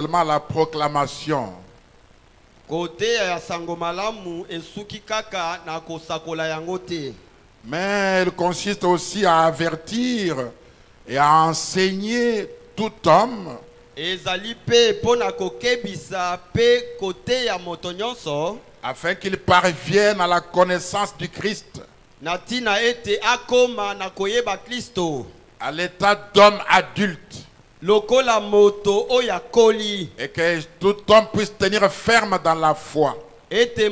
seulement la proclamation. Mais elle consiste aussi à avertir et à enseigner tout homme afin qu'il parvienne à la connaissance du Christ, à l'état d'homme adulte, et que tout homme puisse tenir ferme dans la foi. C'est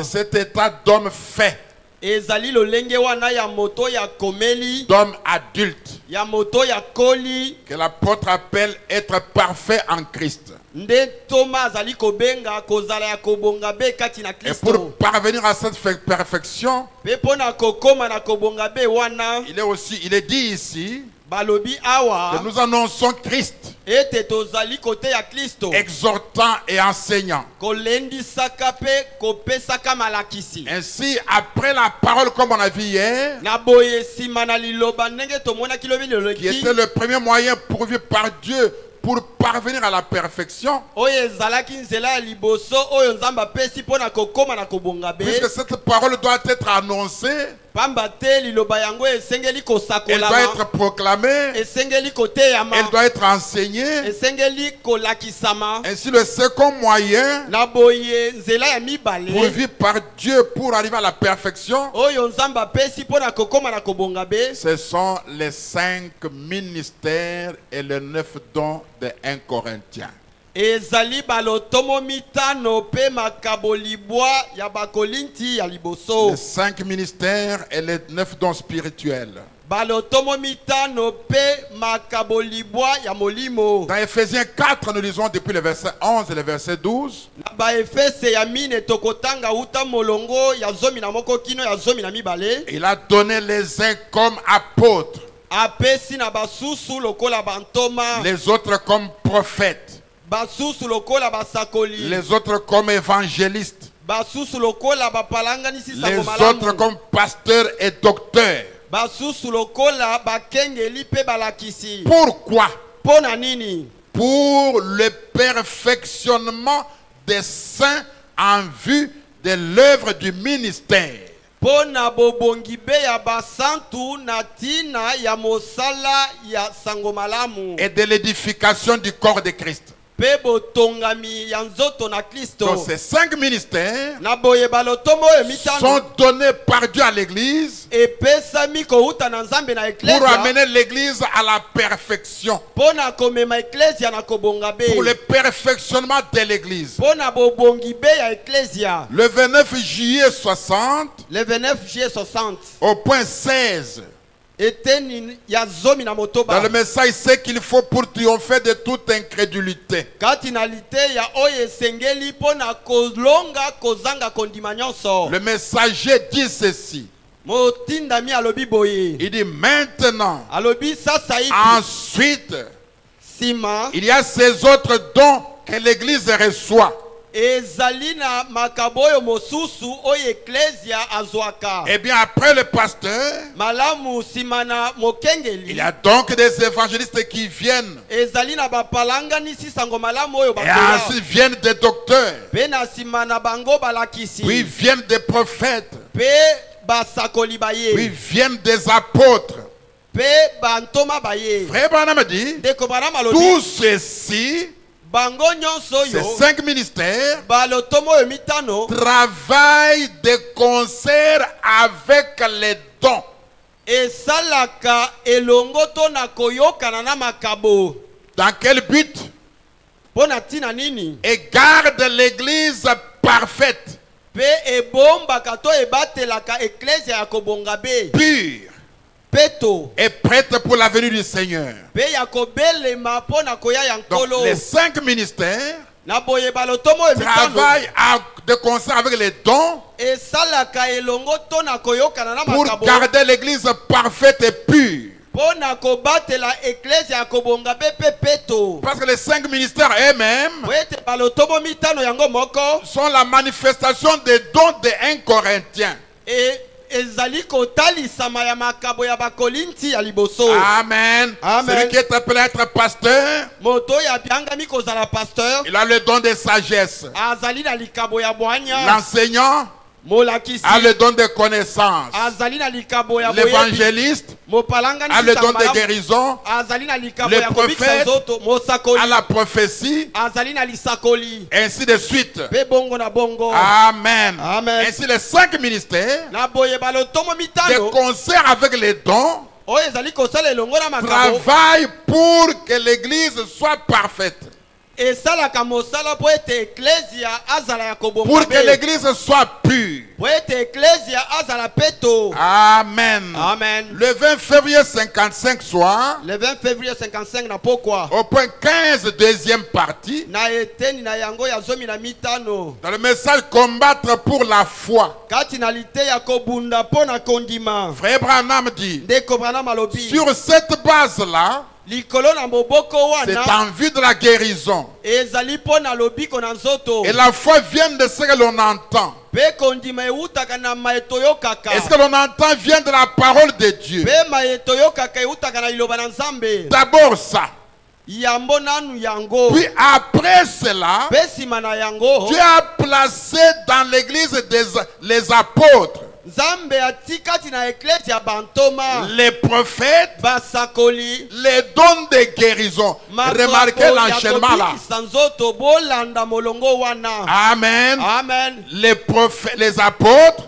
cet état d'homme fait, d'homme adulte, que l'apôtre appelle être parfait en Christ. Et pour parvenir à cette perfection, il est dit ici que nous annonçons Christ, exhortant et enseignant. Ainsi, après la parole comme on a vu hier, qui était le premier moyen pourvu par Dieu pour parvenir à la perfection, puisque cette parole doit être annoncée, elle doit être proclamée, elle doit être enseignée. Ainsi, le second moyen pourvu par Dieu pour arriver à la perfection, ce sont les 5 ministères et les 9 dons de 1 Corinthiens. Les 5 ministères et les 9 dons spirituels. Dans Ephésiens 4, nous lisons depuis le verset 11 et le verset 12. Il a donné les uns comme apôtres, les autres comme prophètes, les autres comme évangélistes, les autres comme pasteurs et docteurs. Pourquoi? Pour le perfectionnement des saints en vue de l'œuvre du ministère et de l'édification du corps de Christ. Donc ces 5 ministères sont donnés par Dieu à l'église pour amener l'église à la perfection, pour le perfectionnement de l'église. Le 29 juillet 60, au point 16, dans le message, c'est qu'il faut pour triompher de toute incrédulité. Le messager dit ceci. Il dit maintenant, ensuite, il y a ces autres dons que l'église reçoit. Et bien après le pasteur, il y a donc des évangélistes qui viennent. Et ensuite viennent des docteurs. Puis viennent des prophètes. Puis viennent des apôtres. Frère Branham dit, tout ceci, ces 5 ministères travaillent de concert avec les dons. Dans quel but? Et garde l'église parfaite, pure et prête pour la venue du Seigneur. Donc les 5 ministères travaillent de concert avec les dons pour garder l'église parfaite et pure. Parce que les 5 ministères eux-mêmes sont la manifestation des dons de 1 Corinthiens. Amen. Celui qui est appelé à être pasteur, il a le don de sagesse. L'enseignant a le don de connaissance. L'évangéliste a le don de guérison. Le prophète a la prophétie. Ainsi de suite. Amen. Ainsi les 5 ministères, de concert avec les dons, travaillent pour que l'église soit parfaite. Pour que l'église soit pure. Amen. Le 20 février 55 soir, au point 15, deuxième partie, dans le message combattre pour la foi, Frère Branham dit, sur cette base-là, c'est en vue de la guérison. Et la foi vient de ce que l'on entend. Est-ce que l'on entend vient de la parole de Dieu? D'abord ça. Puis après cela, Dieu a placé dans l'église les apôtres, les prophètes, les dons de guérison. Remarquez l'enchaînement là. Amen. Les prophètes, les apôtres,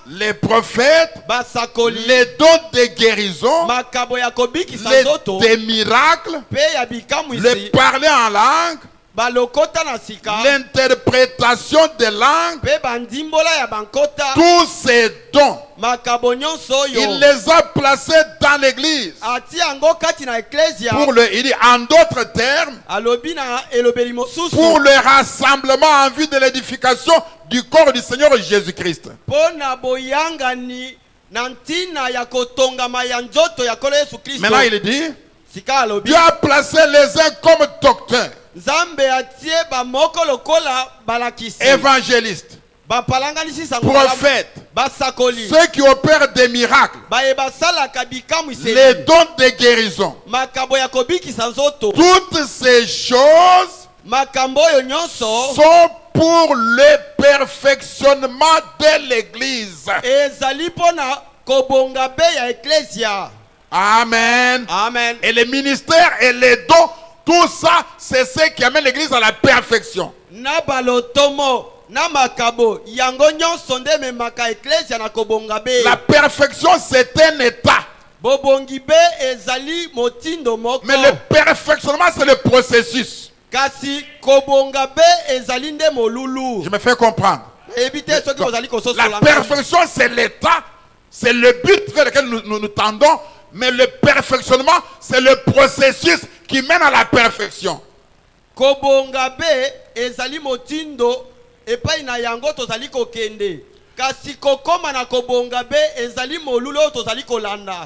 les prophètes, les dons de guérison, des miracles, le parler en langue, l'interprétation des langues, tous ces dons, il les a placés dans l'église. Il dit en d'autres termes, pour le rassemblement en vue de l'édification du corps du Seigneur Jésus-Christ. Maintenant il dit, Dieu a placé les uns comme docteurs, évangélistes, prophètes, ceux qui opèrent des miracles, les dons de guérison. Toutes ces choses sont pour le perfectionnement de l'église. Amen. Et les ministères et les dons, tout ça, c'est ce qui amène l'église à la perfection. La perfection, c'est un état. Mais le perfectionnement, c'est le processus. Je me fais comprendre. La perfection, c'est l'état. C'est le but vers lequel nous tendons. Mais le perfectionnement, c'est le processus qui mène à la perfection.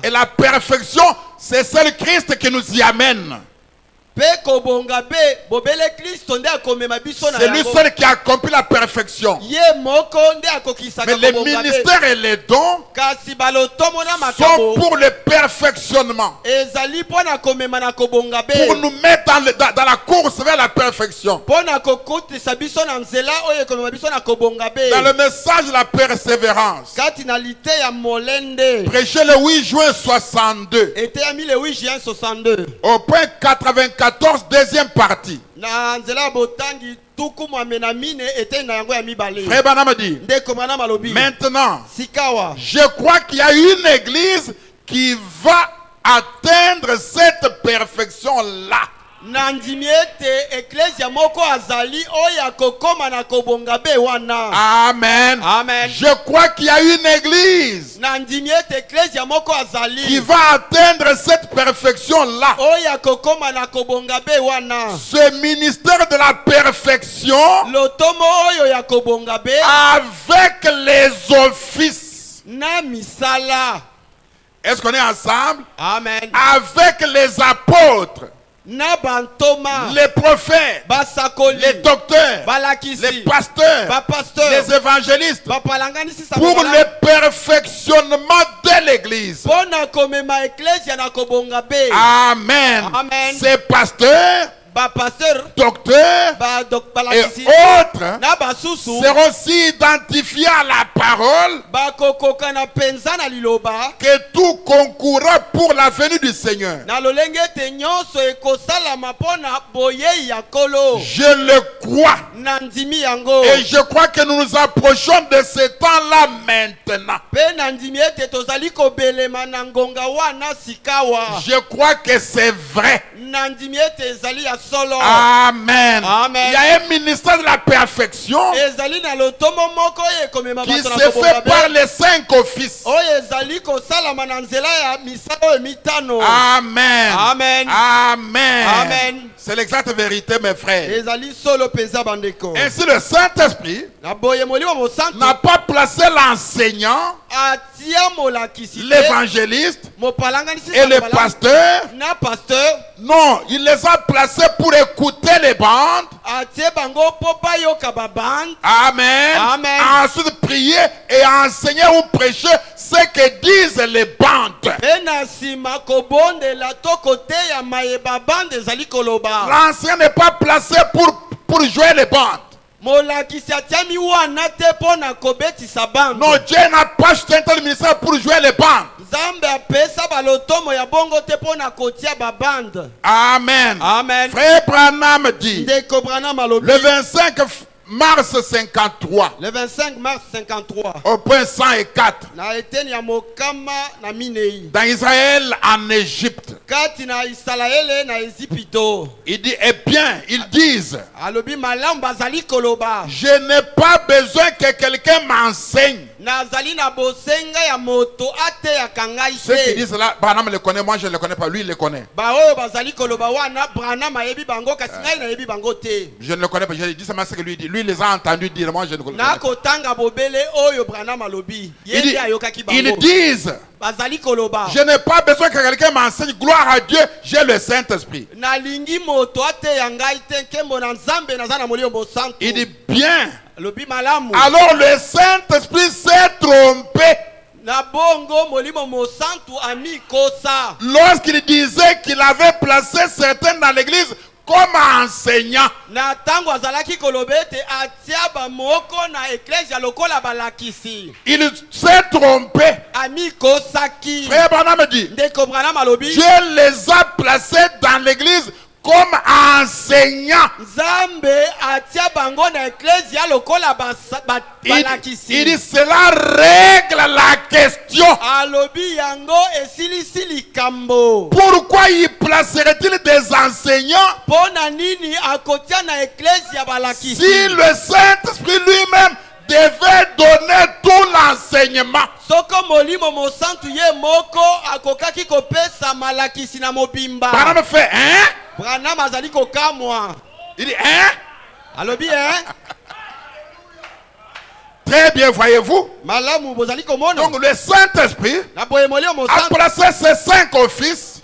Et la perfection, c'est celle Christ qui nous y amène. C'est lui seul qui a accompli la perfection. Mais les ministères et les dons sont pour le perfectionnement, pour nous mettre dans la course vers la perfection. Dans le message de la persévérance, prêché le 8 juin 62, au point 94, deuxième partie. Frère Branham dit, maintenant, je crois qu'il y a une église qui va atteindre cette perfection-là. Amen. Je crois qu'il y a une église qui va atteindre cette perfection-là. Ce ministère de la perfection avec les offices. Est-ce qu'on est ensemble? Amen. Avec les apôtres. les prophètes, les docteurs, les pasteurs, les évangélistes, pour le perfectionnement de l'église. Amen. Ces pasteurs, docteurs et autres seront aussi identifiés à la parole que tout concourra pour la venue du Seigneur. Je le crois et je crois que nous nous approchons de ce temps-là maintenant. Je crois que c'est vrai. Amen. Il y a un ministère de la perfection qui se fait par les 5 offices. Amen. Amen. Amen. Amen. C'est l'exacte vérité, mes frères. Ainsi, le Saint-Esprit n'a pas placé l'enseignant, l'évangéliste et le pasteur. Non, il les a placés pour écouter les bandes. Amen. Amen. Ensuite, prier et enseigner ou prêcher ce que disent les bandes. L'ancien n'est pas placé pour jouer les bandes. Non, Dieu n'a pas jeté un tel ministère pour jouer les bandes. Amen. Amen. Frère Branham dit, le 25 mars 53. Le 25 mars 53. Au point 104. Dans Israël, en Égypte. Il dit, eh bien, ils disent, je n'ai pas besoin que quelqu'un m'enseigne. Ceux qui disent là, Branham le connaît, moi je ne le connais pas, lui il le connaît. Je ne le connais pas, je dis seulement ce que lui dit. Lui il les a entendus dire, moi je ne le connais pas. Ils disent, je n'ai pas besoin que quelqu'un m'enseigne, gloire à Dieu, j'ai le Saint-Esprit. Il dit bien. Alors le Saint-Esprit s'est trompé lorsqu'il disait qu'il avait placé certains dans l'église comme enseignants. Il s'est trompé. Frère Branham dit, Dieu les a placés dans l'église comme enseignant. Il dit cela règle la question. Pourquoi il placerait-il des enseignants si le Saint-Esprit lui-même devait donner tout l'enseignement? Branham fait hein? Il dit hein? Très bien, voyez-vous. Donc le Saint-Esprit a placé ces 5 offices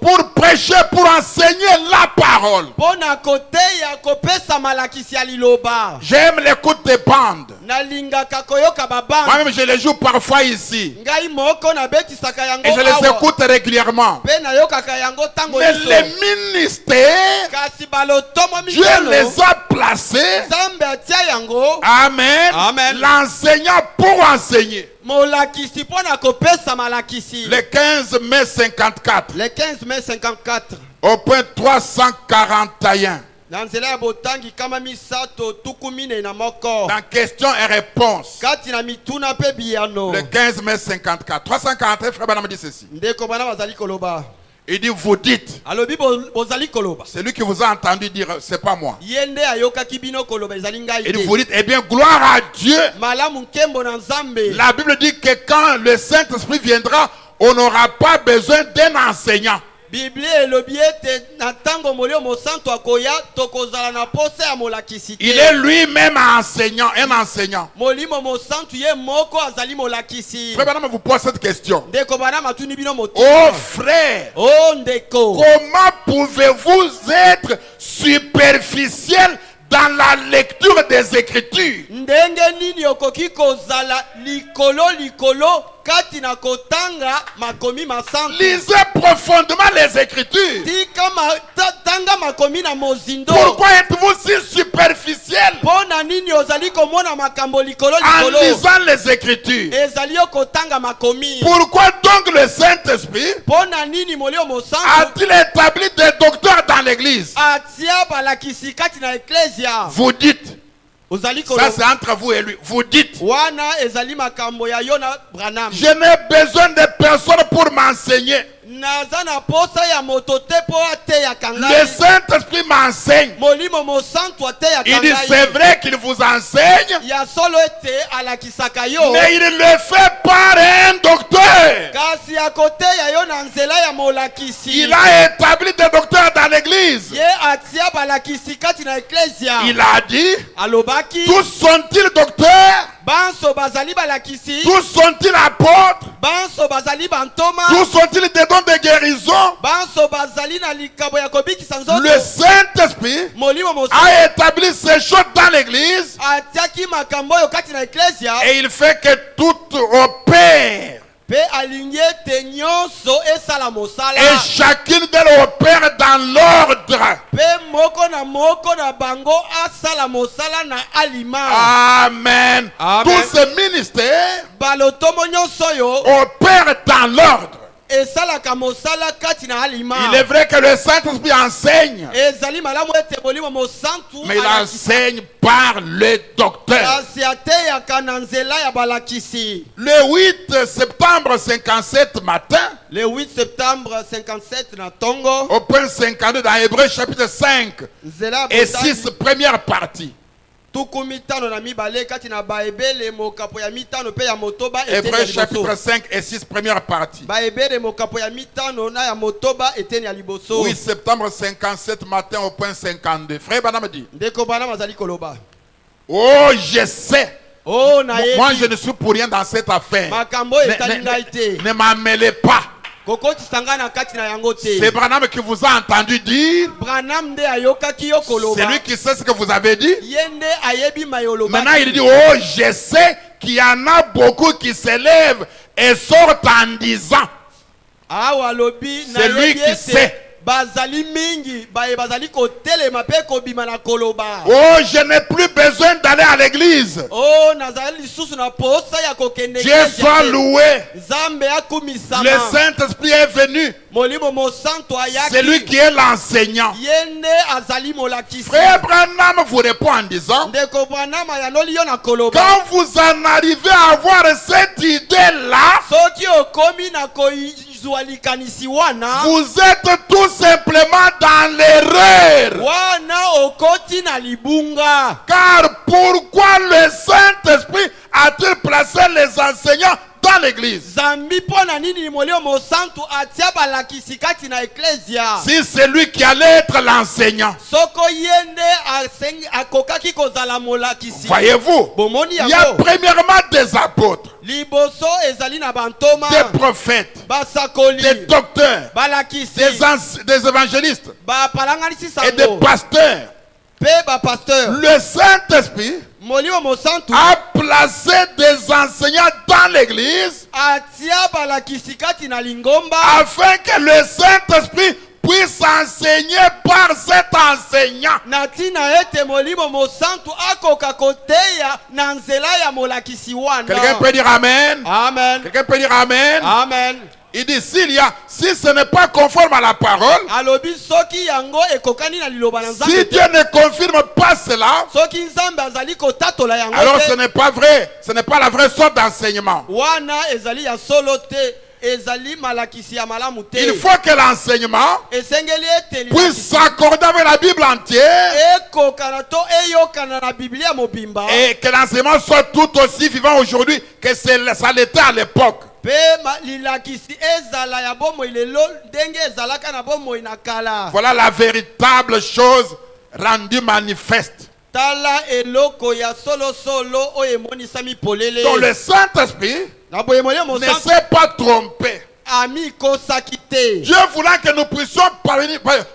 pour prêcher, pour enseigner la parole. J'aime l'écoute des bandes. Moi-même je les joue parfois ici. Et je les écoute régulièrement. Mais les ministères, Dieu les a placés. Amen. Amen. L'enseignant pour enseigner. Le 15 mai 54. Le 15 mai 54. Au point 341. Dans questions et réponses. Le 15 mai 54. 341, frère Branham dit ceci. Il dit, vous dites, c'est lui qui vous a entendu dire, c'est pas moi. Il dit, vous dites, eh bien, gloire à Dieu. La Bible dit que quand le Saint-Esprit viendra, on n'aura pas besoin d'un enseignant. Il est lui-même enseignant, un enseignant. Frère Branham vous pose cette question. Oh frère, comment pouvez-vous être superficiel dans la lecture des Écritures? Lisez profondément les Écritures. Pourquoi êtes-vous si superficiel en lisant les Écritures? Pourquoi donc le Saint-Esprit a-t-il établi des docteurs dans l'église? Vous dites, ça c'est entre vous et lui. Vous dites, je n'ai besoin de personne pour m'enseigner. Le Saint-Esprit m'enseigne. Il dit c'est vrai qu'il vous enseigne, mais il le fait par un docteur. Il a établi des docteurs dans l'église. Il a dit, tous sont-ils docteurs? Tous sont-ils apôtres? Tous sont-ils des dons de guérison? Le Saint-Esprit a établi ces choses dans l'église et il fait que tout opère. Et chacune d'elles opère dans l'ordre. Amen. Tous ces ministères opèrent dans l'ordre. Il est vrai que le Saint-Esprit enseigne, mais il enseigne par le docteur. Le 8 septembre 57 matin, le 8 septembre 57 au point 52 dans Hébreux chapitre 5 et 6 première partie. Hébreux chapitre 5 et 6 première partie. 8 septembre 57 matin au point 52. Frère Branham dit, oh je sais. Moi je ne suis pour rien dans cette affaire. Ne m'en mêlez pas. C'est Branham qui vous a entendu dire. C'est lui qui sait ce que vous avez dit. Maintenant il dit, oh je sais qu'il y en a beaucoup qui s'élèvent et sortent en disant. C'est lui qui sait. Oh, je n'ai plus besoin d'aller à l'église. Dieu soit loué. Le Saint-Esprit est venu. C'est lui qui est l'enseignant. Frère Branham vous répond en disant, quand vous en arrivez à avoir cette idée-là, vous êtes tout simplement dans l'erreur. Car pourquoi le Saint-Esprit a-t-il placé les enseignants dans l'église? Si c'est lui qui allait être l'enseignant, voyez-vous, il y a premièrement des apôtres, des prophètes, des docteurs, des évangélistes et des pasteurs. Le Saint-Esprit a placé des enseignants dans l'église afin que le Saint-Esprit puisse enseigner par cet enseignant. Quelqu'un peut dire Amen? Amen. Quelqu'un peut dire Amen? Amen. Il dit, si ce n'est pas conforme à la parole, si Dieu ne confirme pas cela, alors ce n'est pas vrai. Ce n'est pas la vraie sorte d'enseignement. Il faut que l'enseignement puisse s'accorder avec la Bible entière et que l'enseignement soit tout aussi vivant aujourd'hui que ça l'était à l'époque. Voilà la véritable chose rendue manifeste. Donc le Saint-Esprit ne s'est pas trompé. Dieu voulant que nous puissions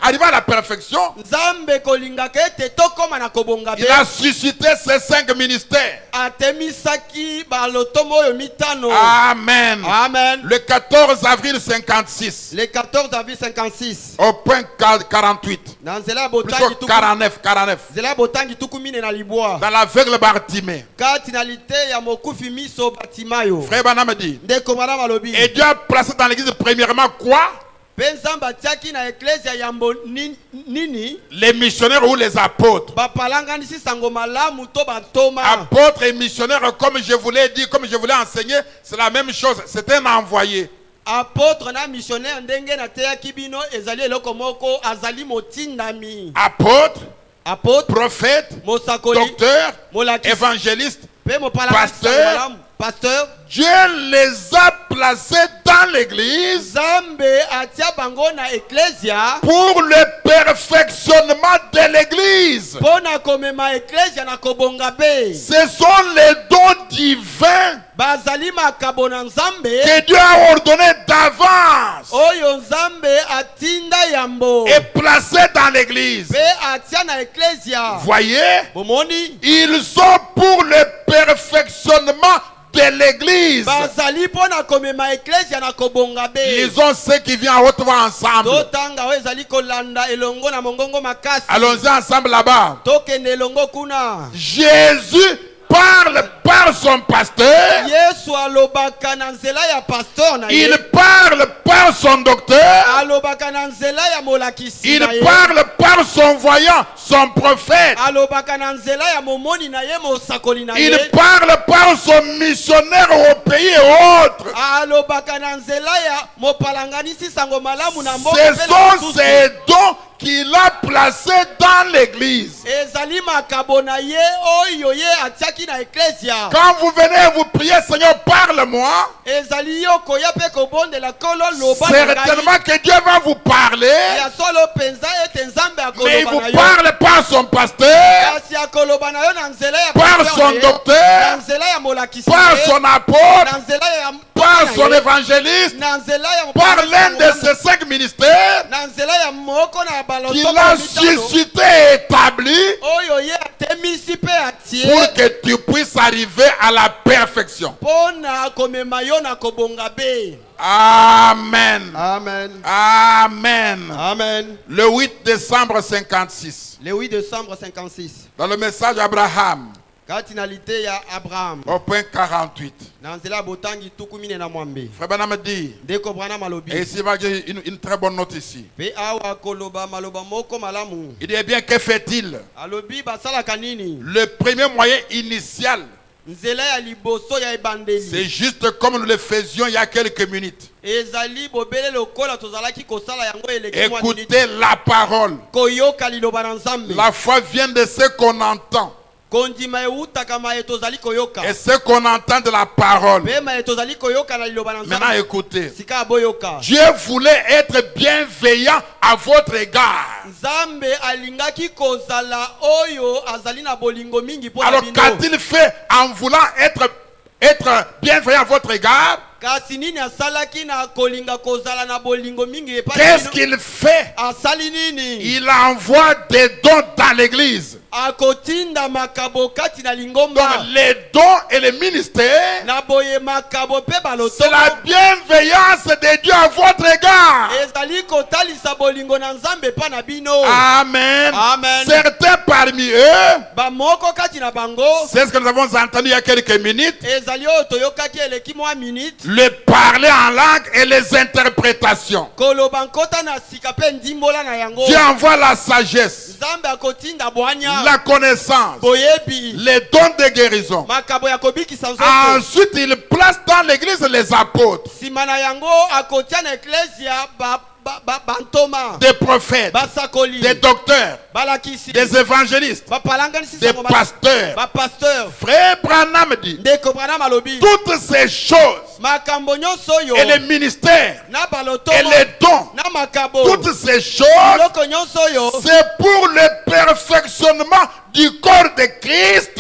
arriver à la perfection, il a suscité ces 5 ministères. Amen. Amen. Le 14 avril 56. Le 14 avril 56. Au point 48. Plutôt 49. Dans l'aveugle Bartimée. Frère Banam dit. Et Dieu a placé dans l'église premièrement quoi? Les missionnaires ou les apôtres. Apôtres et missionnaires, comme je vous l'ai dit, comme je vous l'ai enseigné, c'est la même chose. C'est un envoyé. Apôtre na missionnaire apôtre, prophète, docteur, évangéliste, pasteur. Dieu les a placés dans l'église pour le perfectionnement de l'église. Ce sont les dons divins que Dieu a ordonné d'avance et placés dans l'église. Voyez, ils sont pour le perfectionnement de l'église. Ils ont ceux qui viennent à haute voix ensemble. Allons-y ensemble là-bas. Jésus parle par son pasteur. Il parle par son docteur. Il parle par son voyant, son prophète. Il parle par son missionnaire au pays et autres. Ce sont ces dons qu'il a placé dans l'église. Quand vous venez vous prier, Seigneur, parle-moi. Certainement que Dieu va vous parler. Mais il vous parle par son pasteur, par son docteur, par son apôtre, par son évangéliste, par l'un de ces 5 ministères qu'il a suscité et établi pour que tu puisses arriver à la perfection. Amen. Amen. Amen. Amen. Le 8 décembre 56. Le 8 décembre 56. Dans le message Abraham. Au point 48. Frère Banam dit, et ici va dire une très bonne note ici. Il dit bien, que fait-il? Le premier moyen initial, c'est juste comme nous le faisions il y a quelques minutes. Écoutez la parole. La foi vient de ce qu'on entend. Et ce qu'on entend de la parole. Maintenant écoutez. Dieu voulait être bienveillant à votre égard. Alors qu'a-t-il fait en voulant être bienveillant à votre égard? Qu'est-ce qu'il fait? Il envoie des dons dans l'église. Donc les dons et les ministères, c'est la bienveillance de Dieu à votre égard. Amen. Amen. Certains parmi eux, c'est ce que nous avons entendu il y a quelques minutes, le parler en langue et les interprétations. Dieu envoie la sagesse, la connaissance, les dons de guérison. Ensuite, il place dans l'église les apôtres. des prophètes, des docteurs, des évangélistes, des pasteurs. Frère Branham dit, toutes ces choses, et les ministères, et les dons, toutes ces choses, c'est pour le perfectionnement du corps de Christ,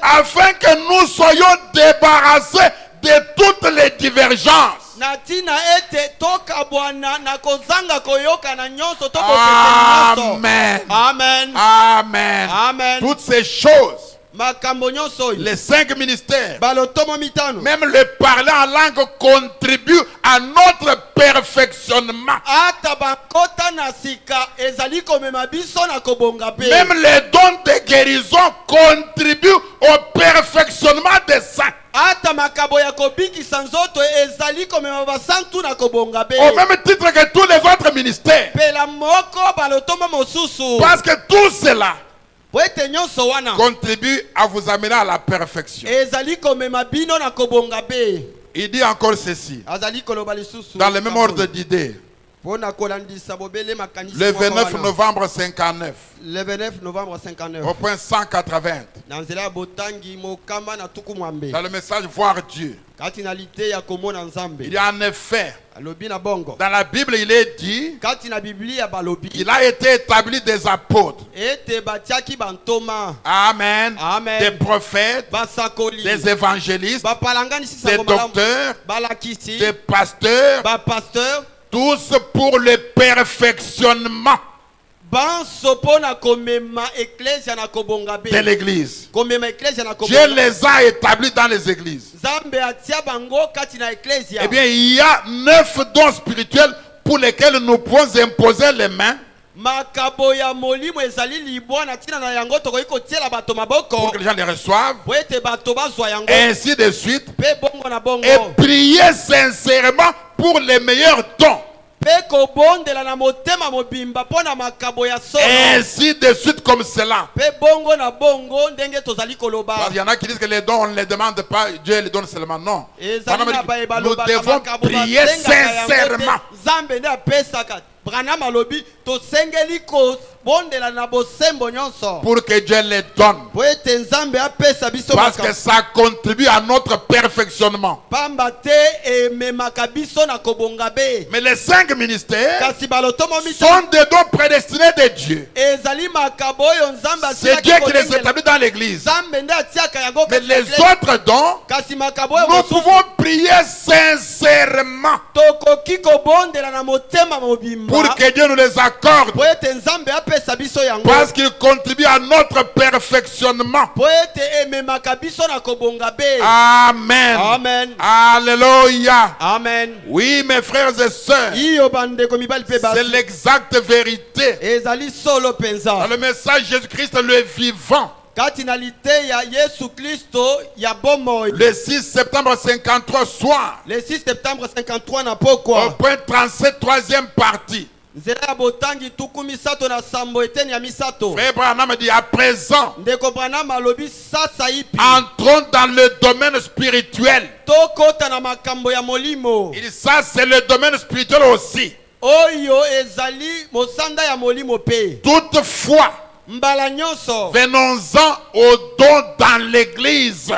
afin que nous soyons débarrassés de toutes les divergences. Amen. Amen. Amen. Amen. Toutes ces choses, les 5 ministères, même le parler en langue contribue à notre perfectionnement. Même les dons de guérison contribuent au perfectionnement des saints. Au même titre que tous les autres ministères. Parce que tout cela contribue à vous amener à la perfection. Il dit encore ceci, dans le même ordre d'idées. Le 29 novembre 59. Le 29 novembre 59. Au point 180. Dans le message voir Dieu. Il y a en effet, dans la Bible il est dit qu'il a été établi des apôtres. Amen. Amen. Des prophètes, des évangélistes, des docteurs, des pasteurs, tous pour le perfectionnement de l'église. Dieu les a établis dans les églises. Eh bien, il y a 9 dons spirituels pour lesquels nous pouvons imposer les mains, pour que les gens les reçoivent, et ainsi de suite, et prier sincèrement pour les meilleurs dons. Ainsi de suite comme cela. Il y en a qui disent que les dons on ne les demande pas, Dieu les donne seulement. Non. Nous devons prier sincèrement. Pour que Dieu les donne. Parce que ça contribue à notre perfectionnement. Mais les 5 ministères sont des dons prédestinés de Dieu. C'est Dieu qui les établit dans l'église. Mais les autres dons, nous pouvons prier sincèrement pour que Dieu nous les accorde. Parce qu'il contribue à notre perfectionnement. Amen. Amen. Alléluia. Amen. Oui, mes frères et sœurs, c'est l'exacte vérité. Dans le message Jésus-Christ le vivant, le 6 septembre 53 soir, le 6 septembre 53 au point 37, 3e partie. Frère Branham dit à présent, entrons dans le domaine spirituel. Il dit ça c'est le domaine spirituel aussi. Toutefois, venons-en aux dons dans l'église.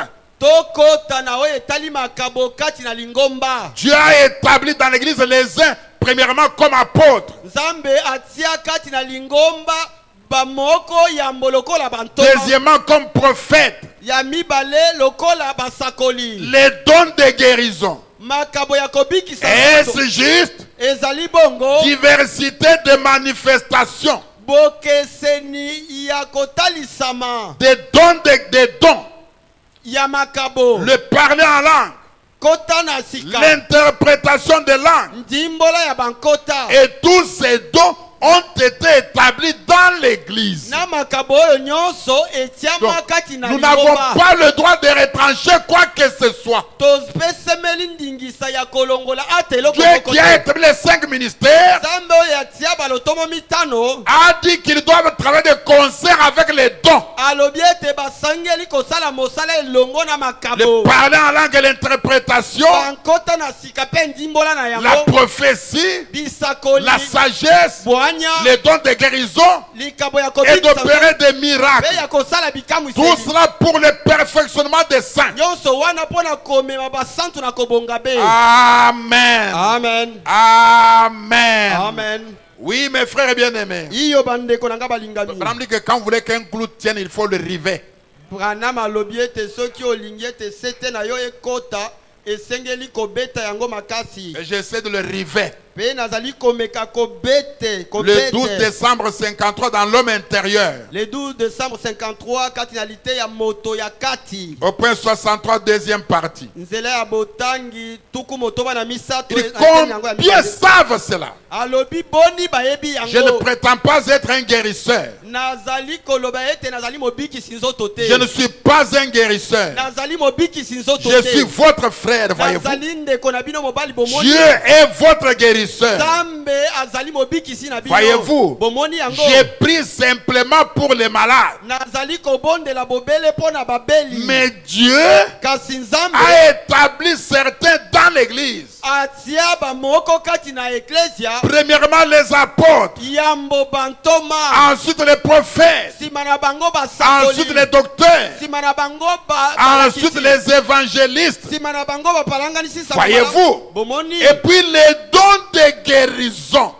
Dieu a établi dans l'église les uns premièrement comme apôtres, deuxièmement comme prophètes, les dons de guérison. Est-ce juste? Diversité de manifestations, des dons, des dons, le parler en langue, l'interprétation de langue, et tous ces dons ont été établis dans l'église. Donc, nous n'avons pas le droit de retrancher quoi que ce soit. Dieu qui a établi les 5 ministères a dit qu'ils doivent travailler de concert avec les dons. Le parler en langue et l'interprétation, la prophétie, la sagesse, les dons de guérison et d'opérer des miracles. Tout cela pour le perfectionnement des saints. Amen. Amen. Amen. Amen. Oui, mes frères bien-aimés. Branham dit que quand vous voulez qu'un clou tienne, il faut le river. Et j'essaie de le river. Le 12 décembre 53 dans l'homme intérieur. Le 12 décembre 53 au point 63 deuxième partie. Combien savent cela? Je ne prétends pas être un guérisseur. Je ne suis pas un guérisseur. Je suis votre frère, voyez-vous. Dieu est votre guérisseur. Voyez-vous, j'ai pris simplement pour les malades. Mais Dieu a établi certains dans l'église. Premièrement les apôtres, ensuite les prophètes, ensuite les docteurs, ensuite les évangélistes. Voyez-vous, et puis les dons de guérison,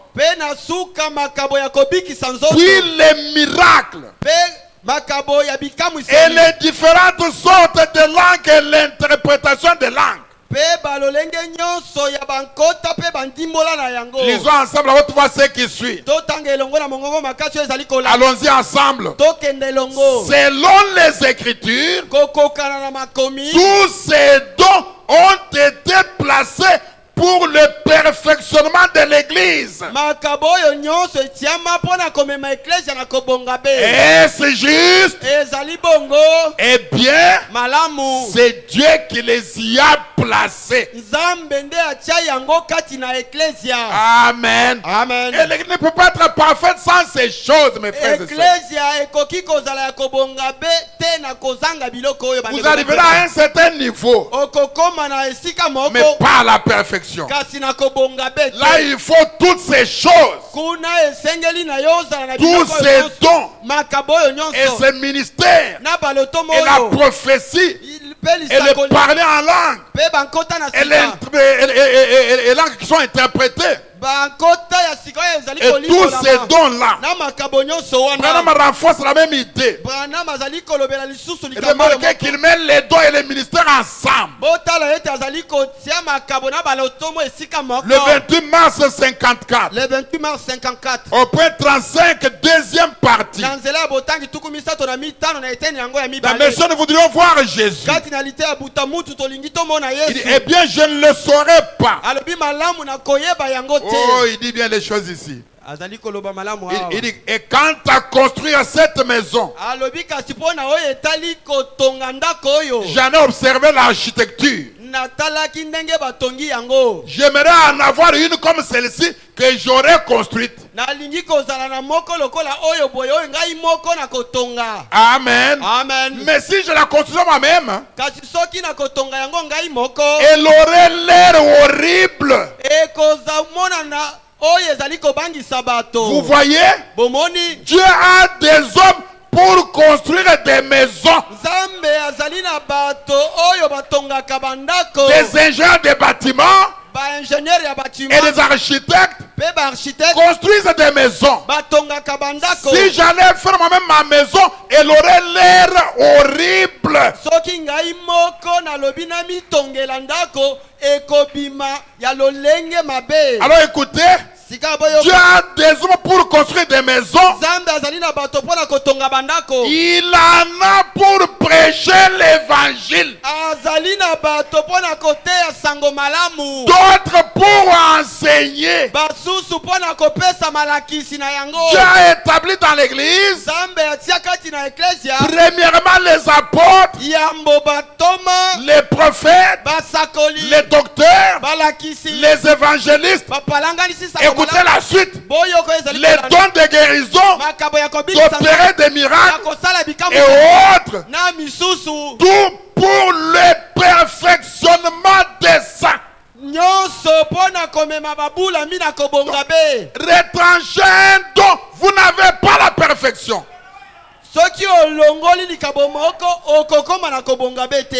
puis les miracles et les différentes sortes de langues et l'interprétation des langues. Lisons ensemble à haute voix ce qui suit. Allons-y ensemble. Selon les Écritures, tous ces dons ont été placés pour le perfectionnement de l'église. Est-ce juste? Eh bien, c'est Dieu qui les y a placés. Amen. Amen. Et l'église ne peut pas être parfaite sans ces choses, mes frères et sœurs. Vous arriverez à un certain niveau, mais pas à la perfection. Là, il faut toutes ces choses, tous ces dons et ces ministères et la prophétie et le parler en langue et les langues qui sont interprétées. Et tous ces dons-là, Branham renforce la même idée. Remarquez qu'il met les dons et les ministères ensemble. Le 28 mars 54. Au point 35, deuxième partie. La mission, nous voudrions voir Jésus. Il dit, eh bien, je ne le saurais pas. Oh, il dit bien les choses ici. Il dit, et quant à construire cette maison, j'en ai observé l'architecture. J'aimerais en avoir une comme celle-ci que j'aurais construite. Amen. Amen. Mais si je la construis moi-même, elle aurait l'air horrible. Vous voyez, Dieu a des hommes pour construire des maisons, des ingénieurs de bâtiments et des architectes construisent des maisons. Si j'allais faire moi-même ma maison, elle aurait l'air horrible. Alors écoutez, Dieu a des hommes pour construire des maisons. Il en a pour prêcher l'évangile. D'autres pour enseigner. Dieu a établi dans l'église premièrement les apôtres, les prophètes, les docteurs, les évangélistes. Écoutez la suite. Les dons de guérison, d'opérer des miracles et autres. Tout pour le perfectionnement des saints. Retrancher un don, vous n'avez pas la perfection.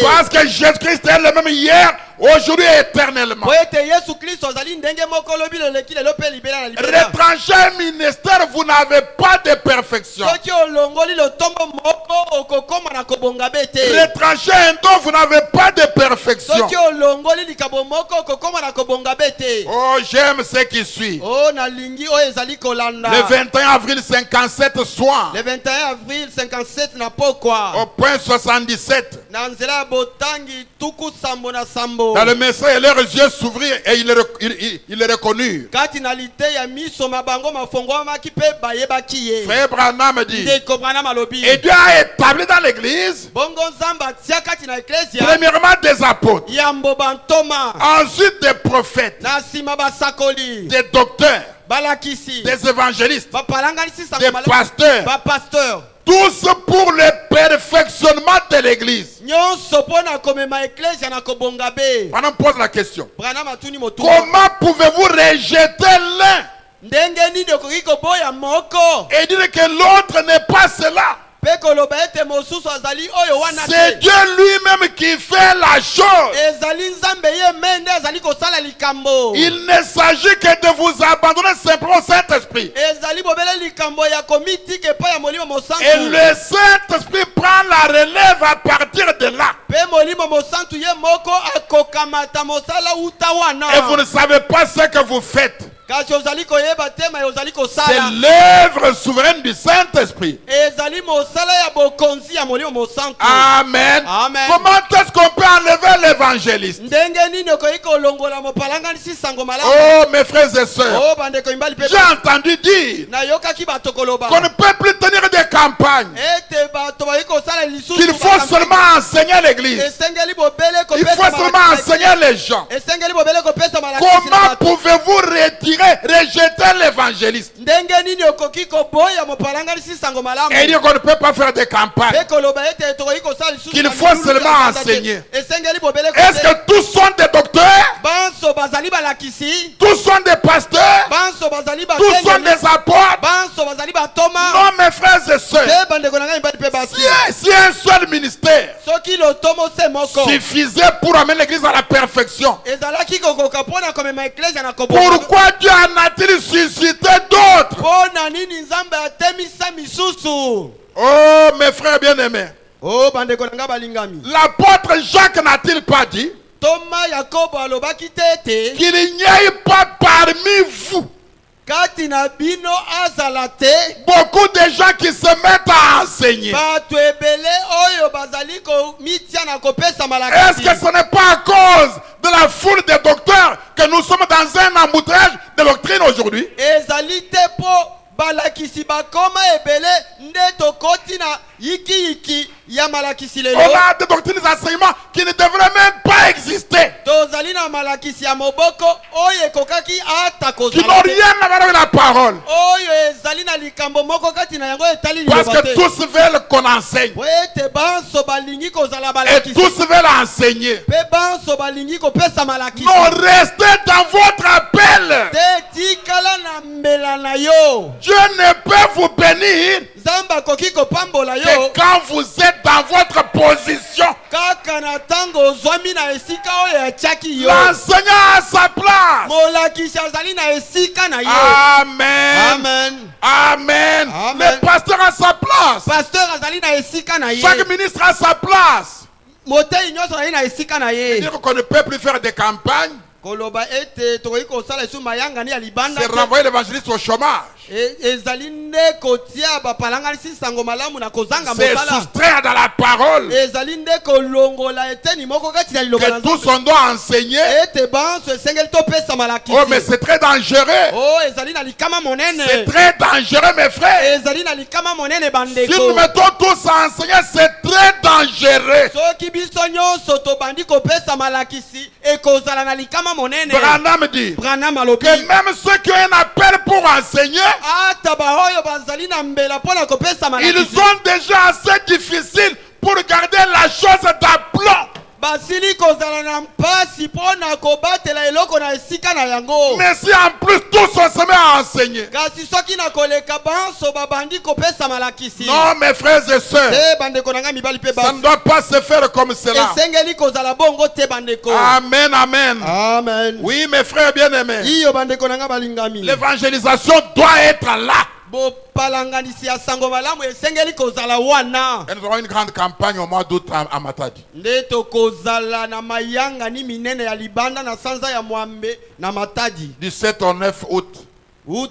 Parce que Jésus-Christ est le même hier, aujourd'hui et éternellement. Retrancher un ministère, vous n'avez pas de perfection. Retrancher un don, vous n'avez pas de perfection. Oh, j'aime ce qui suit. Le 21 avril 57 soir. Le 21 avril 57 na pokwa. Au point 77. Dans le message, leurs yeux s'ouvrirent et ils le reconnurent. Frère Branham dit, et Dieu a établi dans l'église premièrement des apôtres, ensuite des prophètes, des docteurs, des évangélistes, des pasteurs. Tous pour le perfectionnement de l'église. Branham pose la question. Comment pouvez-vous rejeter l'un et dire que l'autre n'est pas cela? C'est Dieu lui-même qui fait la chose. Il ne s'agit que de vous abandonner simplement au Saint-Esprit. Et le Saint-Esprit prend la relève à partir de là. Et vous ne savez pas ce que vous faites. C'est l'œuvre souveraine du Saint-Esprit. Amen. Amen. Comment est-ce qu'on peut enlever l'évangéliste? Oh mes frères et sœurs, j'ai entendu dire qu'on ne peut plus tenir des campagnes, qu'il faut seulement enseigner l'église, il faut seulement enseigner les gens. Comment pouvez-vous rejeter l'évangéliste et dire qu'on ne peut pas faire des campagnes, qu'il faut seulement enseigner? Est-ce que tous sont des docteurs? Tous sont des pasteurs? Tous sont des apôtres? Non mes frères et sœurs, si un seul ministère suffisait pour amener l'église à la perfection, pourquoi Dieu en a-t-il suscité d'autres? Oh mes frères bien-aimés, l'apôtre Jacques n'a-t-il pas dit qu'il n'y ait pas parmi vous beaucoup de gens qui se mettent à enseigner? Est-ce que ce n'est pas à cause de la foule des docteurs que nous sommes dans un embouteillage de doctrine aujourd'hui? On a des doctrines d'enseignement qui ne devraient même pas exister, qui n'ont rien à voir avec la parole, parce que tous veulent qu'on enseigne et tous veulent enseigner. Non, restez dans votre appel. Dieu ne peut vous bénir que quand vous êtes dans votre position. L'enseignant a sa place. Amen. Amen. Amen. Le pasteur a sa place. Chaque ministre a sa place. Dire qu'on ne peut plus faire des campagnes, C'est renvoyer l'évangéliste au chômage. C'est soustraire dans la parole que tous on doit enseigner. Oh, mais c'est très dangereux. C'est très dangereux, mes frères. Si nous mettons tous à enseigner, c'est très dangereux. Branham dit que même ceux qui ont un appel pour enseigner, ils ont déjà assez difficile pour garder la chose d'aplomb. Mais si en plus tous on se met à enseigner. Non, mes frères et sœurs, ça ne doit pas se faire comme cela. Amen, amen. Amen. Oui, mes frères bien-aimés, l'évangélisation doit être là. Et nous aurons une grande campagne au mois d'août à Matadi. Du 7 au 9 août. On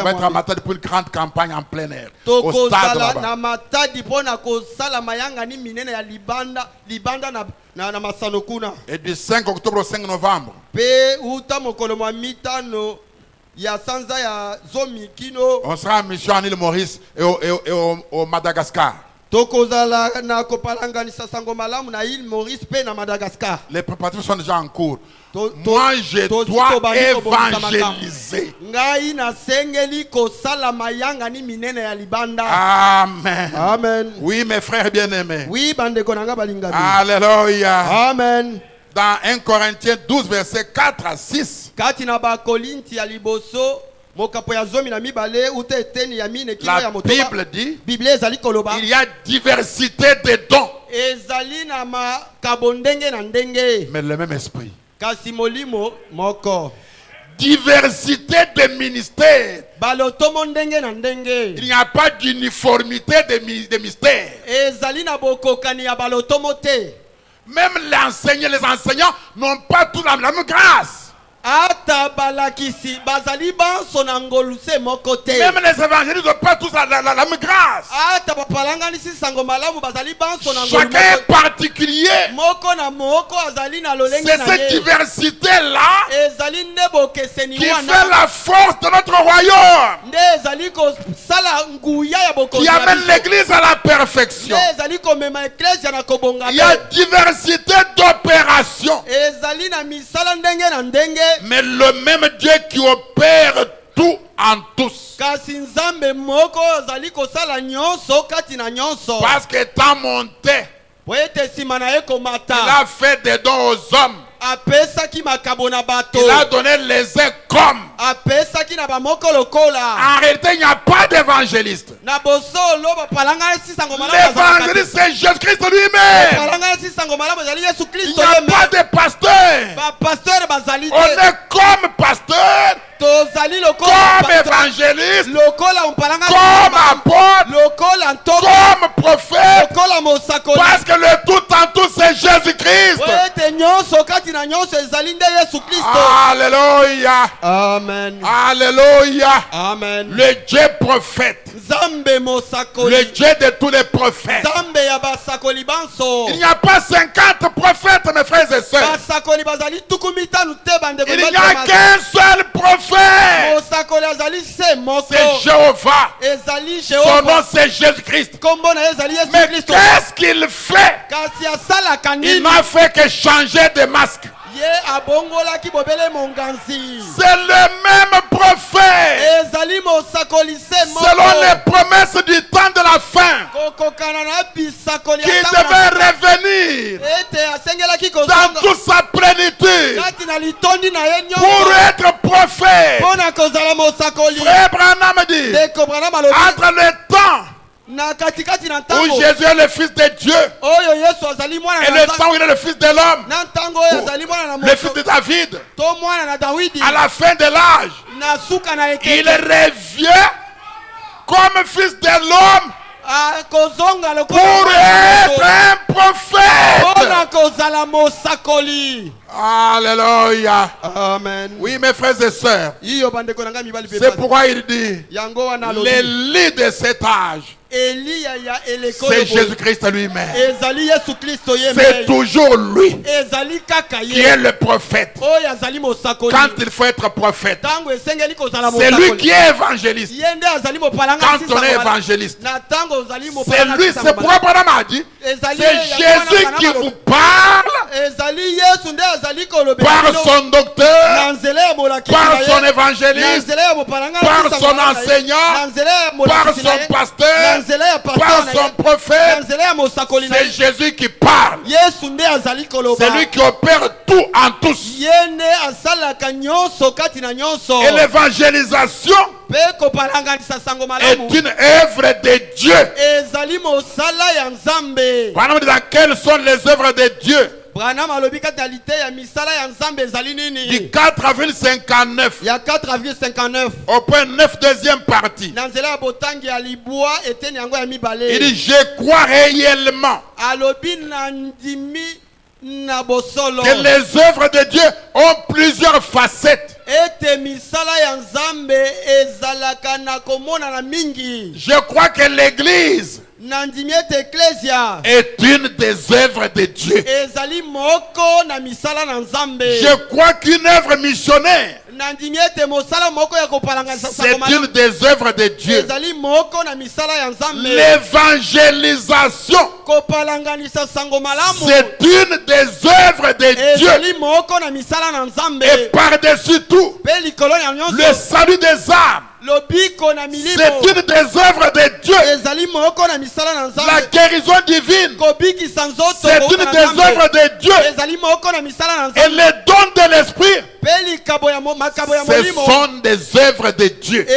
va être à Matadi pour une grande campagne en plein air. Au stade là-bas. Et du 5 octobre au 5 novembre. On sera en mission en île Maurice et au Madagascar. Les préparatifs sont déjà en cours. Moi, je dois évangéliser. Amen. Amen. Oui, mes frères bien-aimés. Oui, Alléluia. Amen. Dans 1 Corinthiens 12, versets 4 à 6. La Bible dit il y a diversité de dons, mais le même esprit. Diversité de ministères. Il n'y a pas d'uniformité de mystères. Même les enseignants n'ont pas tous la même grâce. Même les évangélistes n'ont pas tous la même grâce. Chacun est particulier. C'est cette diversité-là qui fait la force de notre royaume, qui amène l'église à la perfection. Il y a diversité d'opérations, mais le même Dieu qui opère tout en tous. Parce qu'étant monté, il a fait des dons aux hommes. Il a donné les uns comme. En réalité, il n'y a pas d'évangéliste. L'évangéliste, c'est Jésus-Christ lui-même. Il n'y a pas de pasteur. On est comme pasteur, comme évangéliste, comme apôtre, comme prophète. Parce que le tout en tout, c'est Jésus-Christ. Alléluia. Amen. Alléluia. Amen. Le Dieu prophète, le Dieu de tous les prophètes. Il n'y a pas 50 prophètes, mes frères et sœurs. Il n'y a qu'un seul prophète. C'est Jéhovah. Son nom, c'est Jésus-Christ. Mais qu'est-ce qu'il fait? Il n'a fait que changer de masque. C'est le même prophète. Selon les promesses du temps de la fin, qui devait revenir dans toute sa plénitude pour être prophète. Frère Branham dit, entre le temps où Jésus est le Fils de Dieu et le temps où il est le Fils de l'homme, le Fils de David, à la fin de l'âge, il revient comme Fils de l'homme pour être un prophète. Alléluia. Amen. Oui, mes frères et sœurs, c'est pourquoi il dit l'Élie de cet âge, c'est Jésus-Christ lui-même. C'est toujours lui qui est le prophète. Quand il faut être prophète, c'est lui qui est évangéliste. Quand on est évangéliste, c'est lui. C'est pourquoi Branham a dit, c'est Jésus qui vous parle par son docteur, par son évangéliste, par son enseignant, par son pasteur, par son prophète. C'est Jésus qui parle. C'est lui qui opère tout en tous. Et l'évangélisation est une œuvre de Dieu. Dans quelles sont les œuvres de Dieu? Du 4 avril 59 au point 9, deuxième partie, il dit je crois réellement que les œuvres de Dieu ont plusieurs facettes. Je crois que l'Église est une des œuvres de Dieu. Je crois qu'une œuvre missionnaire, c'est une des œuvres de Dieu. L'évangélisation, c'est une des œuvres de Dieu. Et par-dessus tout, le salut des âmes, c'est une des œuvres de Dieu. La guérison divine, c'est une des œuvres de Dieu. Et les dons de l'esprit, ce sont des œuvres de Dieu.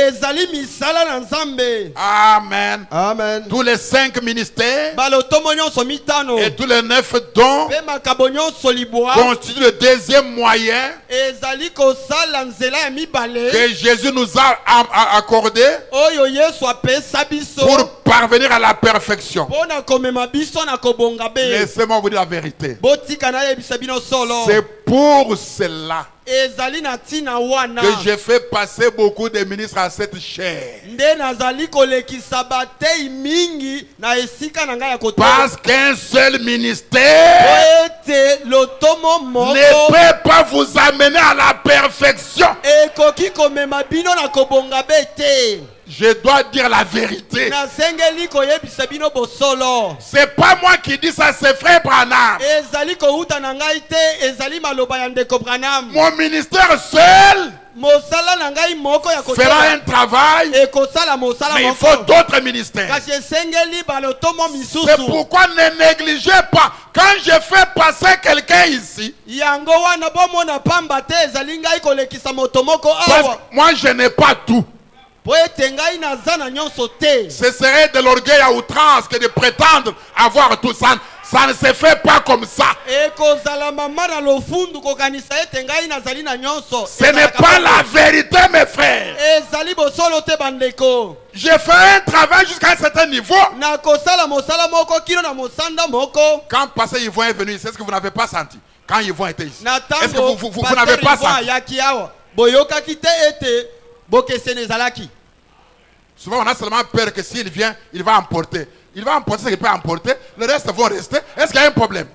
Amen. Amen. Tous les 5 ministères et tous les 9 dons constituent le deuxième moyen que Jésus nous a accordé pour parvenir à la perfection. Laissez-moi vous dire la vérité. C'est pour cela que j'ai fait passer beaucoup de ministres à cette chair. Parce qu'un seul ministère ne peut pas vous amener à la perfection. Je dois dire la vérité. C'est pas moi qui dis ça, c'est frère Branham. Mon ministère seul fera un travail, mais il faut d'autres ministères. C'est pourquoi ne négligez pas. Quand je fais passer quelqu'un ici, parce que moi je n'ai pas tout. Ce serait de l'orgueil à outrance que de prétendre avoir tout ça. Ça ne se fait pas comme ça. Ce n'est pas la vérité, mes frères. Je ferai un travail jusqu'à un certain niveau. Quand Pasteur Yvon est venu, c'est ce que vous n'avez pas senti. Quand Yvon était ici, est-ce que vous n'avez pas senti? Souvent on a seulement peur que s'il vient, il va emporter. Il va emporter ce qu'il peut emporter, le reste vont rester. Est-ce qu'il y a un problème?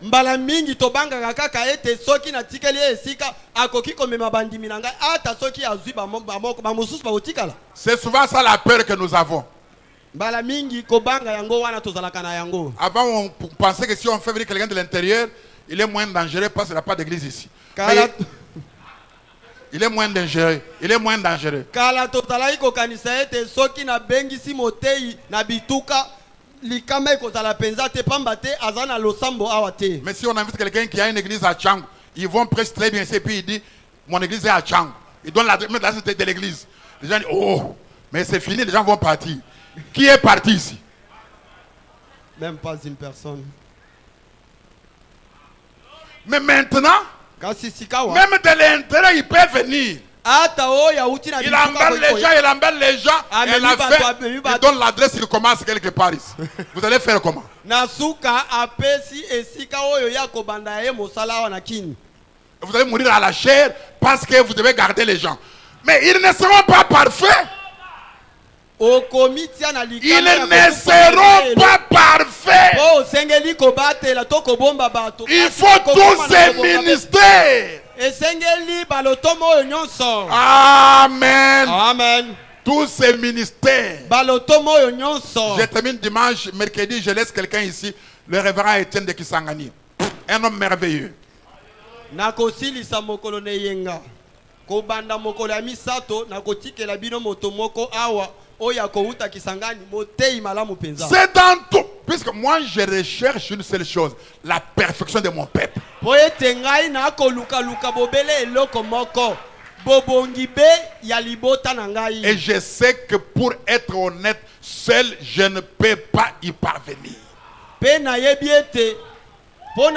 C'est souvent ça la peur que nous avons. Avant on pensait que si on fait venir quelqu'un de l'intérieur, il est moins dangereux parce qu'il n'y a pas d'église ici. Il est moins dangereux. Il est moins dangereux. Mais si on invite quelqu'un qui a une église à Tchang, ils vont presque très bien et puis il dit mon église est à Tchang. Ils donnent l'adresse de l'église. Les gens disent oh, mais c'est fini, les gens vont partir. Qui est parti ici? Même pas une personne. Mais maintenant, même de l'intérieur, il peut venir. Il embelle les gens, et la fin, il donne l'adresse, il commence quelque part ici. Vous allez faire comment? Vous allez mourir à la chair parce que vous devez garder les gens. Mais ils ne seront pas parfaits. Ils ne seront pas parfaits. Il faut tous ces ministères. Amen. Amen. Tous ces ministères. Je termine dimanche, mercredi, je laisse quelqu'un ici, le révérend Étienne de Kisangani. Un homme merveilleux. C'est dans tout. Puisque moi je recherche une seule chose, la perfection de mon peuple. Et je sais que pour être honnête, seul je ne peux pas y parvenir. Il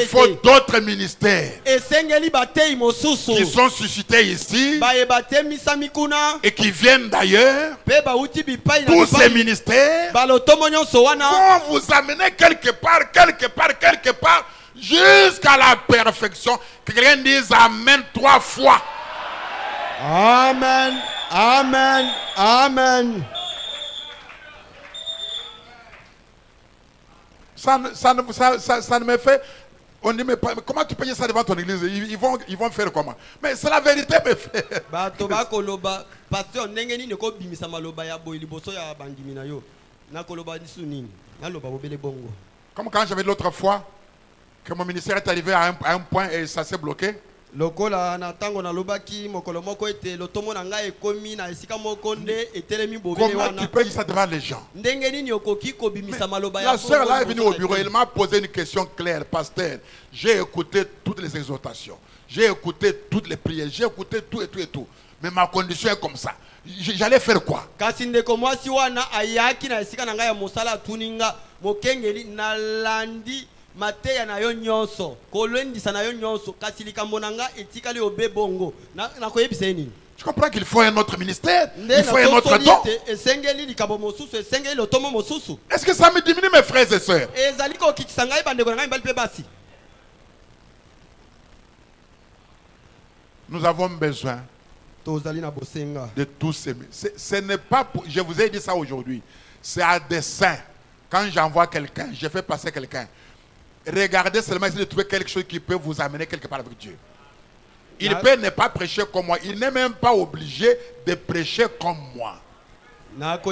faut d'autres ministères qui sont suscités ici et qui viennent d'ailleurs. Tous ces ministères vont vous amener quelque part, jusqu'à la perfection. Que quelqu'un dise Amen 3 fois. Amen, Amen, Amen. Ça ne me fait... On dit, mais comment tu payes ça devant ton église? Ils vont faire comment? Mais c'est la vérité, mes frères. Comme quand j'avais l'autre fois, que mon ministère est arrivé à un point et ça s'est bloqué. Lokola na tango na lobaki mokolo moko ete lotomo na ngai ekomi na esika moko nde etelemi bobele wana. Comment tu peux dire ça devant les gens? Ndenge nini okoki kobimisa maloba ya La sœur là est venue au bureau, elle m'a posé une question claire. Pasteur, j'ai écouté toutes les exhortations, j'ai écouté toutes les prières, j'ai écouté tout et tout et tout. Mais ma condition est comme ça. J'allais faire quoi? Kasi ndeko mwasi wana ayaki na esika na ngai ya mosala tuninga mokengeli na landi mateya na yo nyonso kolendisa na yo nyonso kasi likambo nanga etikali obe bongo na koyebisa nini. Je comprends qu'il faut un autre ministère, il faut un autre don. Esengeli likambo mosusu esengeli lotomo mosusu. Est-ce que ça me diminue, mes frères et sœurs? Ezali ko kitisa ngai bandeko ngai mbali pe basi. Nous avons besoin de tous ces... Ce n'est pas pour... Je vous ai dit ça aujourd'hui. C'est à dessein. Quand j'envoie quelqu'un, je fais passer quelqu'un. Regardez seulement essayer de trouver quelque chose qui peut vous amener quelque part avec Dieu. Il peut ne pas prêcher comme moi. Il n'est même pas obligé de prêcher comme moi. Parce que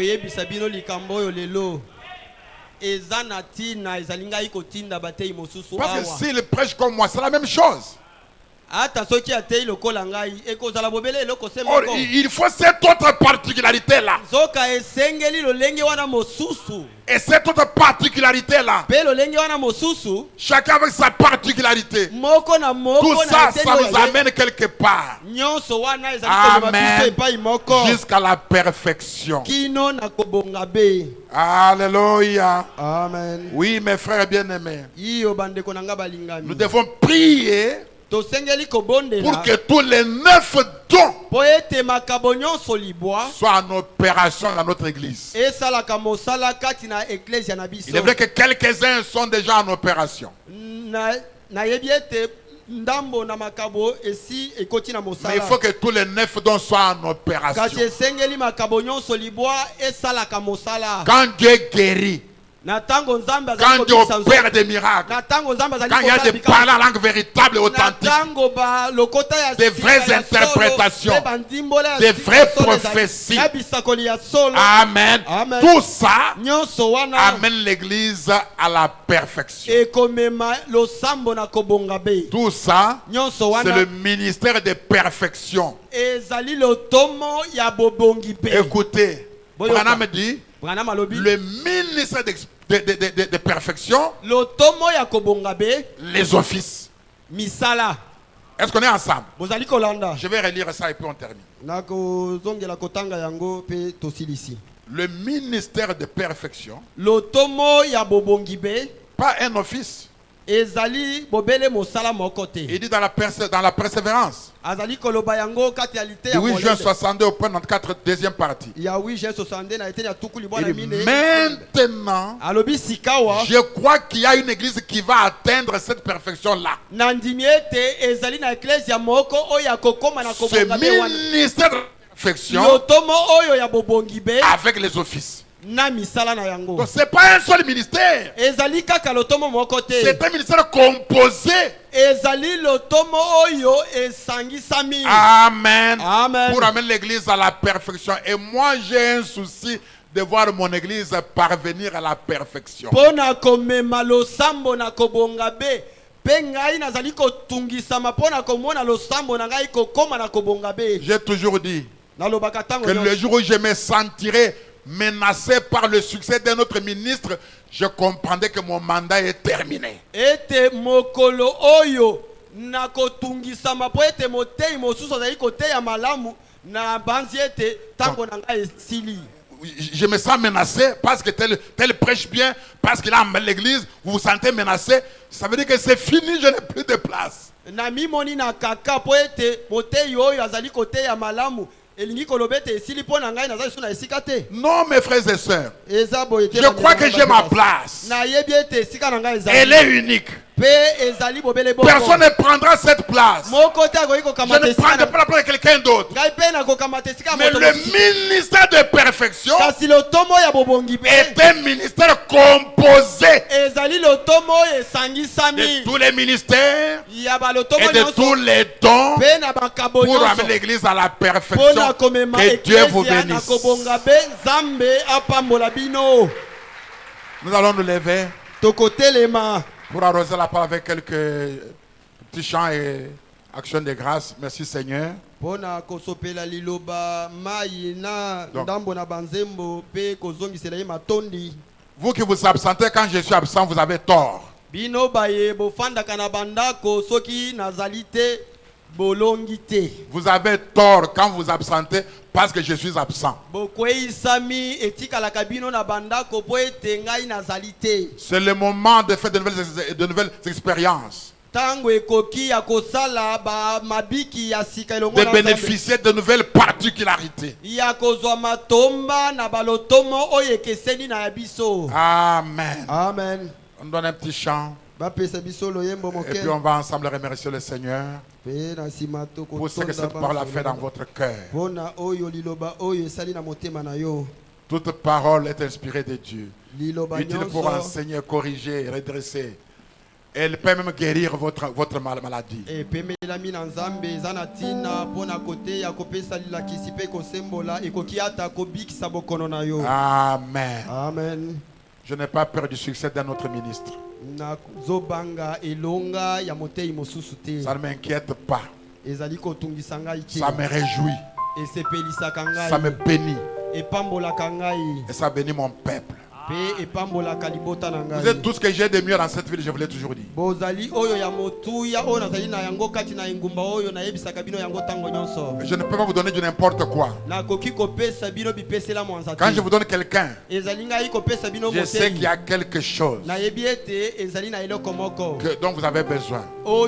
s'il prêche comme moi, c'est la même chose. Or, il faut cette autre particularité-là. Et cette autre particularité-là, chacun avec sa particularité, tout ça, ça nous amène quelque part. Amen. Jusqu'à la perfection. Alléluia. Amen. Oui, mes frères bien-aimés, nous devons prier pour que tous les 9 dons soient en opération dans notre église. Il est vrai que quelques-uns sont déjà en opération. Mais il faut que tous les 9 dons soient en opération. Quand Dieu guérit, quand Dieu opère des miracles, quand il y a des paroles en langue véritable et authentique, des vraies interprétations, des vraies prophéties, amen, tout ça amène l'église à la perfection. Tout ça, c'est le ministère de perfection. Écoutez, Branham me dit, le ministère de perfection, les offices. Est-ce qu'on est ensemble? Je vais relire ça et puis on termine. Le ministère de perfection, pas un office. ezali bobele mosala moko te. Il dit dans la persévérance. Azali koloba yango kati ya lite ya Oui, molende. Juin 62 au point 94, deuxième partie. Ya oui, Juin 62 na eteni ya tukuli bwana Il dit, mine. maintenant, Alobi sikawa. je crois qu'il y a une église qui va atteindre cette perfection-là. Nandimi ete ezali na ecclesia moko oyo akokoma na Ce kobonga be wana. ministère de perfection Lotomo oyo ya bobongi be avec les offices. na misala na yango. Donc ce n'est pas un seul ministère. Ezali kaka lotomo moko te. C'est un ministère composé. Ezali lotomo oyo esangisami. Amen. Amen. Pour amener l'église à la perfection. Et moi, j'ai un souci de voir mon église parvenir à la perfection. Pona komema losambo na kobonga be. Pe ngai nazali kotungisama pona komona losambo na ngai kokoma na kobonga be. J'ai toujours dit Nalobaka tango que le jour où je me sentirai menacé par le succès d'un autre ministre, je comprendrai que mon mandat est terminé. Ete mokolo oyo na kotungisama po ete motei mosusu azali koteya malamu na banzi ete tango na ngai esili. Je me sens menacé parce que tel prêche bien, parce qu'il a amené l'église, vous vous sentez menacé. Ça veut dire que c'est fini, je n'ai plus de place. Na mimoni na kaka po ete motei oyo azali koteya malamu. Non, mes frères et sœurs, je crois que j'ai ma place. Elle est unique. Personne ne prendra cette place. Je ne prendrai pas la place de quelqu'un d'autre. Mais le ministère de perfection est un ministère composé de tous les ministères et de tous les dons pour amener l'église à la perfection. Que Dieu vous bénisse. Nous allons nous lever pour arroser la parole avec quelques petits chants et actions de grâce. Merci Seigneur. Donc, vous qui vous absentez quand je suis absent, vous avez tort. Vous avez tort quand vous absentez parce que je suis absent. C'est le moment de faire de nouvelles expériences. De bénéficier de nouvelles particularités. Amen. Amen. On donne un petit chant. Et puis on va ensemble remercier le Seigneur pour ce que cette parole a fait dans votre cœur. Toute parole est inspirée de Dieu. Utile pour enseigner, corriger, redresser. Elle peut même guérir votre maladie. Amen. Amen. Je n'ai pas peur du succès d'un autre ministre. Ça ne m'inquiète pas. Ça me réjouit. Ça me bénit. Et ça bénit mon peuple. Vous êtes tout ce que j'ai de mieux dans cette ville, je vous l'ai toujours dit. Je ne peux pas vous donner du n'importe quoi. Quand je vous donne quelqu'un, je sais qu'il y a quelque chose dont vous avez besoin pour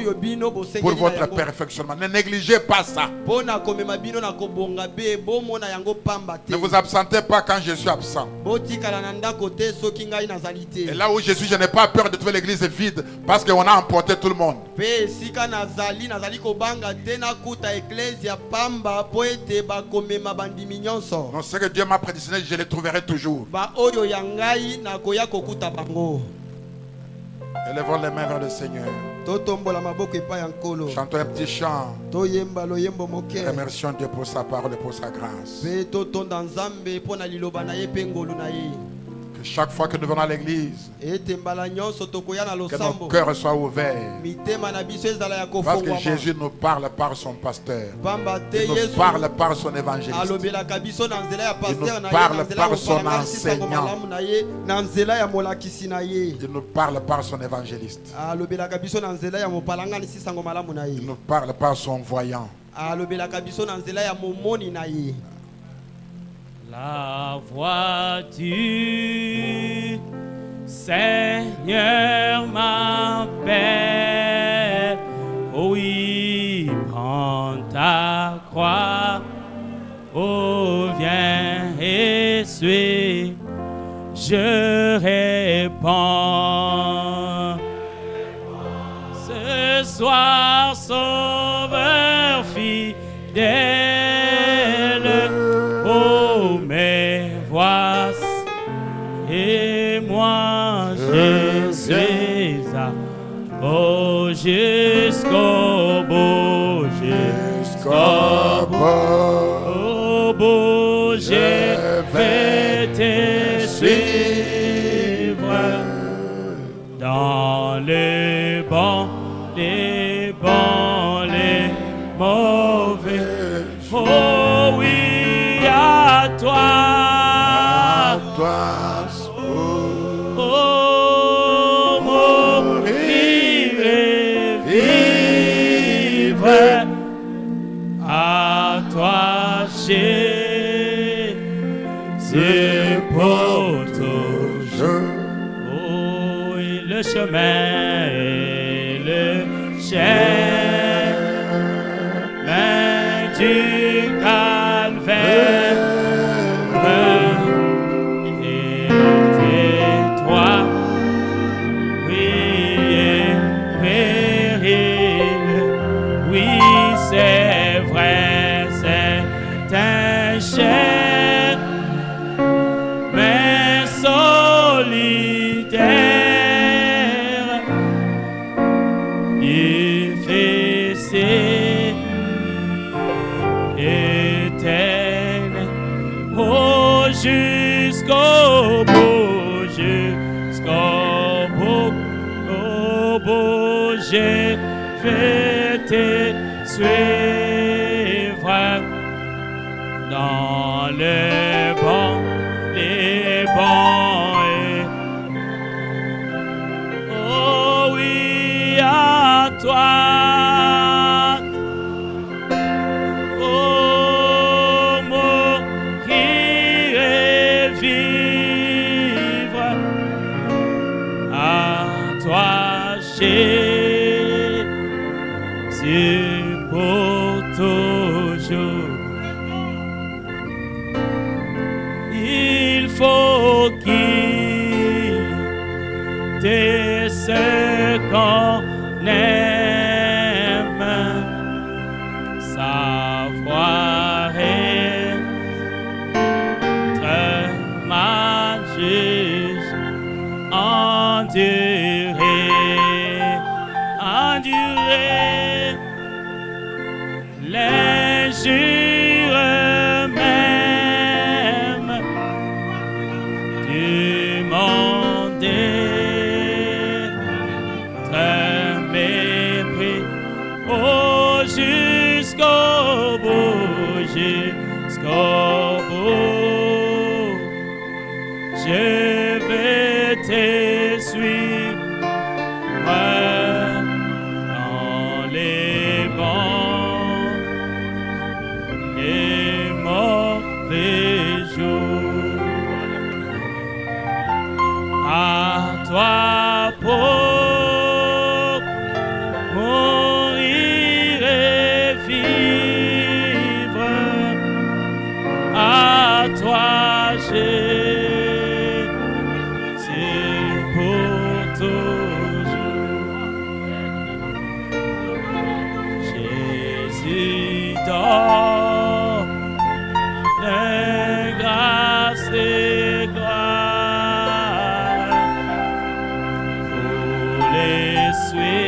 votre perfectionnement. Ne négligez pas ça. Ne vous absentez pas quand je suis absent. Et là où je suis, je n'ai pas peur de trouver l'église vide parce qu'on a emporté tout le monde. Donc ce que Dieu m'a prédestiné, je le trouverai toujours. Élevons les mains vers le Seigneur. Chantons un petit chant. Remercions Dieu pour sa parole et pour sa grâce. Que chaque fois que nous venons à l'église, que nos cœurs soient ouverts. Parce que Jésus nous parle par son pasteur. Il nous parle par son évangéliste. Il nous parle par son enseignant. Il nous parle par son évangéliste. Il nous parle par son voyant. La voix du Seigneur m'appelle. je réponds. Ce soir, Sauveur fidèle, oh, mes voix et moi je suis à oh, jusqu'au bout, jusqu'au bout, je vais te suivre dans les bons, les mauvais. Oh oui, à toi. Oh, mourir et vivre, à toi, Jésus, pour toujours. Oh, et le chemin et le chemin du calvaire. C'est vrai, c'est un cher, mais solitaire, difficile, éternel, oh, jusqu'au bout, au bout, j'ai fait te suivre dans les bons. Oh oui, à toi. Oh, mourir et vivre, à toi, Jésus, pour toujours. Il faut quitter ce qu'on aime, savoir être mal juge, endurer l'injure même du monde, très mépris, oh, jusqu'au bout, je vais te suivre dans les bons et mauvais jours. À toi pour mourir et vivre, à toi Jésus, pour toujours. Jésus donne grâce et gloire pour les suivre.